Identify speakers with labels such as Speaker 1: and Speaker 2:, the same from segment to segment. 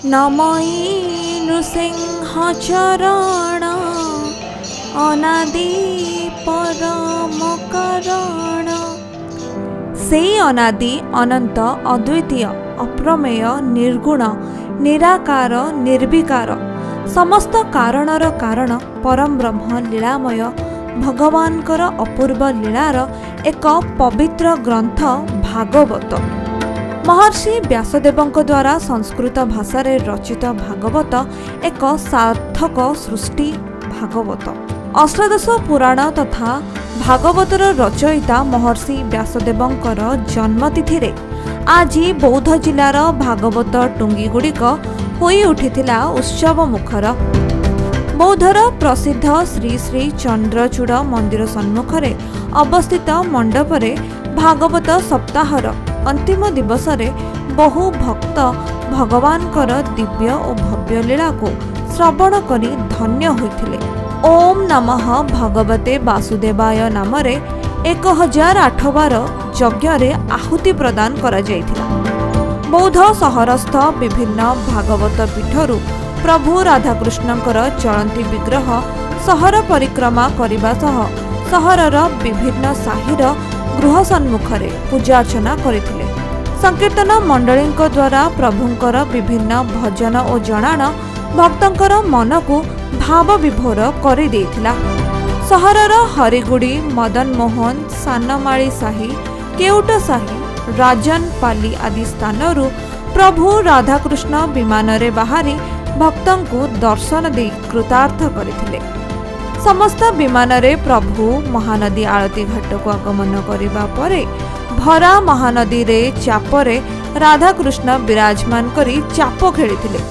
Speaker 1: नमयी नृसिंह चरण अनादि परम कारण। से अनादि अनंत अद्वितीय अप्रमेय निर्गुण निराकार निर्विकार समस्त कारणर कारण परम ब्रह्म लीलामय भगवानकर अपूर्व लीलार एक पवित्र ग्रंथ भागवत। महर्षि व्यासदेवଙ୍କ द्वारा संस्कृत भाषा रे रचित भागवत एक सार्थक सृष्टि भागवत। अष्टादश पुराण तथा भागवतर रचयिता महर्षि व्यासदेवଙ୍କର जन्मतिथि रे आज बौद्ध जिलार भागवत टुंगीगुड़िक होई उठिथिला उत्सव मुखर। बौद्धर प्रसिद्ध श्री श्री चंद्रचूड़ मंदिर सम्मुखरे अवस्थित मंडपरे भागवत सप्ताहर अंतिम दिवस रे बहु भक्त भगवानकर दिव्य और भव्य लीला को श्रवण करी धन्य होइथिले। ओम नमः भगवते वासुदेवाय नामरे 1008 बार यज्ञ रे आहुति प्रदान करा जायथिला। बौद्ध सहरस्थ विभिन्न भागवत पीठरू प्रभु राधाकृष्णଙ୍କର चलंती विग्रह सहर परिक्रमा करने सह सहरर विभिन्न साहिर गृह सम्मुखरे पूजा अर्चना करथिले। संकीर्तन मंडली द्वारा प्रभुंकर विभिन्न भजन और जणाण भक्तंकर मन को भाव विभोर करि देथिला। सहरर हरिगुड़ी मदन मोहन सानमाली साही केउट साही राजनपाली आदि स्थानरू प्रभु राधाकृष्ण विमान रे बाहरी भक्तों को दर्शन दे कृतार्थ करथिले। समस्त विमान रे प्रभु महानदी आळती घाट को आगमन करिबा परे भरा महानदी रे चापरे राधाकृष्ण विराजमान करी चाप खेलिथिले।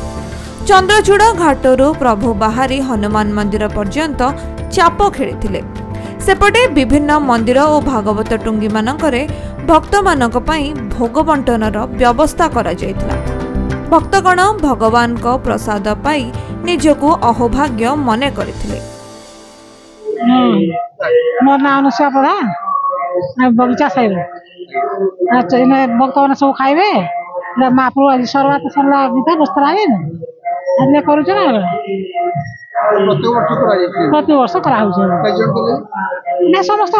Speaker 1: चंद्रचूड़ घाटरू प्रभु बाहरी हनुमान मंदिर पर्यंत चाप खेलिथिले। सेपटे विभिन्न मंदिर और भागवत टुंगी मानकरे भक्त मानक पई भोग बंटनर व्यवस्था करा जायतिला। भक्तगण भगवान को प्रसाद पाई निजको अहोभाग्य मने करथिले।
Speaker 2: मोर नाम अनुषा प्रधान बगीचा साइड भक्त मैंने सब खाइबे महाप्रभु आज सर्वात सरला गीता बस्त्राए आज करूछ ना प्रति वर्ष करा समस्त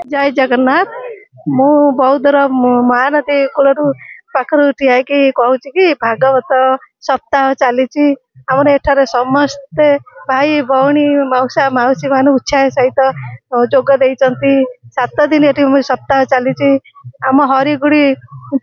Speaker 2: जय जगन्नाथ। मु बौद्धर महानदी कूलू पाखर ठिया कहूँ कि भागवत सप्ताह चली आमर एठारे समस्ते भाई भौणी मौसा मौसी मान उत्साह सहित जोग देइचंती। 7 दिन ये सप्ताह चली आम हरिगुड़ी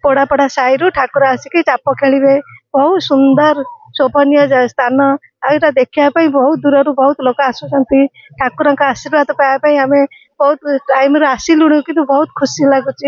Speaker 2: पोड़ापड़ा साई ठाकुर आसिक चाप खेलिबे। बहुत सुंदर शोभनीय स्थान आईटा देखापी बहुत दूर बहुत लोक आसुचंती। ठाकुर आशीर्वाद पाइबापी आम बहुत टाइम आसिलुणु कि बहुत खुशी लगुच।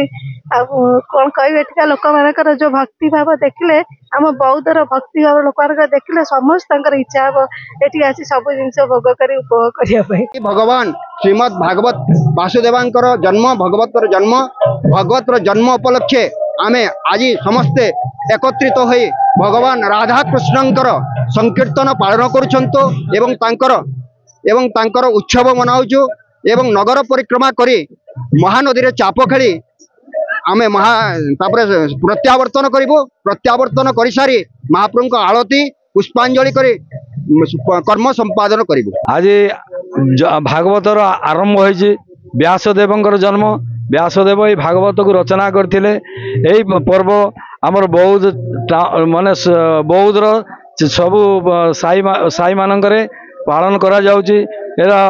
Speaker 2: कौन कह लोक मान जो भक्ति भाव देखिले आम बौद्धर भक्ति भाव लोक देखिले समस्त इच्छा हम ये आसी सब जिन भोग कर उपभोग करने।
Speaker 3: भगवान श्रीमद भागवत वासुदेवांकर जन्म भगवतर जन्म उपलक्षे आमे आज समस्ते एकत्रित हो भगवान राधा कृष्णंकर संकीर्तन पालन करुछंतो एवं तांकर उत्सव मनाउछु एवं नगर परिक्रमा करी महानदी रे चाप खेली आमे प्रत्यावर्तन करिबो। प्रत्यावर्तन करि सारी महाप्रभु को आळती पुष्पांजलि करी कर्म संपादन करिबो।
Speaker 4: आज भागवतर आरंभ होइछि। व्यासदेवंकर जन्म व्यासदेव ये भागवत को रचना करथिले। एई पर्व आमर बौद्ध माने बौद्धर सबु साई मानकरे पालन करा जाउछि। एरा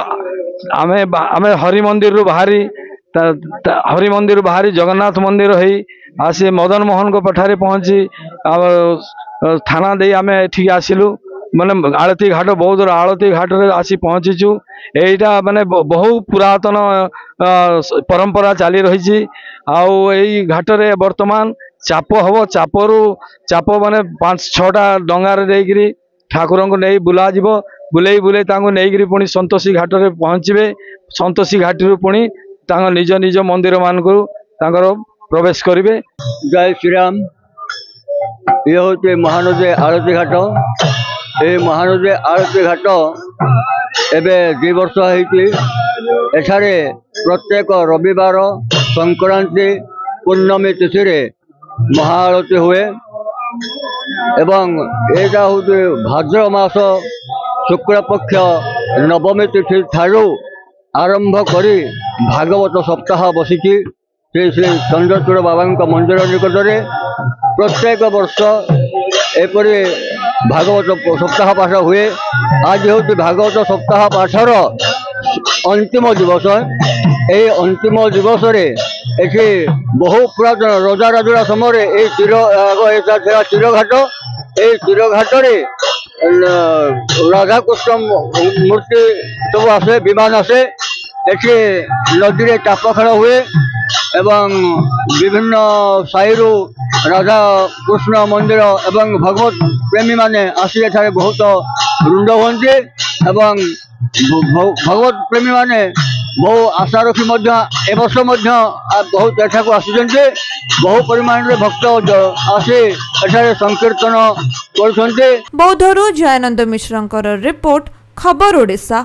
Speaker 4: आमे हरि मंदिर बाहरी जगन्नाथ मंदिर है आसी मदन मोहन को पठारे पहुँची थाना दे आमे ठीक आसिलु माने आलती घाट बौद्धर आलती घाट रे आसी पहुँचीचु। एटा माने बहु पुरातन परंपरा चली रही। आई घाट रे वर्तमान चाप हम चाप माने 5-6टा डंगार देकरी ठाकुर को नहीं बुला जीवो बुले नहीं पुणी संतोषी घाट रे पहुँचे। संतोषी घाटी पुणी निज निज मंदिर मान को प्रवेश करेंगे।
Speaker 5: जय श्रीराम। ये हूँ महानदी आरती घाट। ये महानदी आरती घाट एवं 2 वर्ष एठारे प्रत्येक रविवार संक्रांति पूर्णमी तिथि महाआरती हुए। एवं एटा हूँ भाद्र मास शुक्ल पक्ष नवमी तिथि ठारू आरंभ करी भागवत सप्ताह बसी श्री श्री चंद्रचूड़ बाबा मंदिर निकट में प्रत्येक वर्ष एपरी भागवत सप्ताह पाठ हुए। आज हूँ भागवत सप्ताह पाठर अंतिम दिवस। ये अंतिम दिवस एठी बहु पुरातन रजा राजुरा समय तीरघाट तीरघाट राधा कृष्ण मूर्ति सब आसे विमान आसे एठी नदी रे चाप खेल हुए एवं विभिन्न साईरु राधा कृष्ण मंदिर एवं भगवत प्रेमी माने आसी एठारे बहुत रुंड हुंती एवं भगवत प्रेमी माने बहु आशा रखी एवर्ष बहुत एठाक आसुचंती बहु परिमाण रे भक्त आसी एठारे संकीर्तन करछंती।
Speaker 1: बौद्धरू जयानंद मिश्रंकर रिपोर्ट खबर ओडिशा।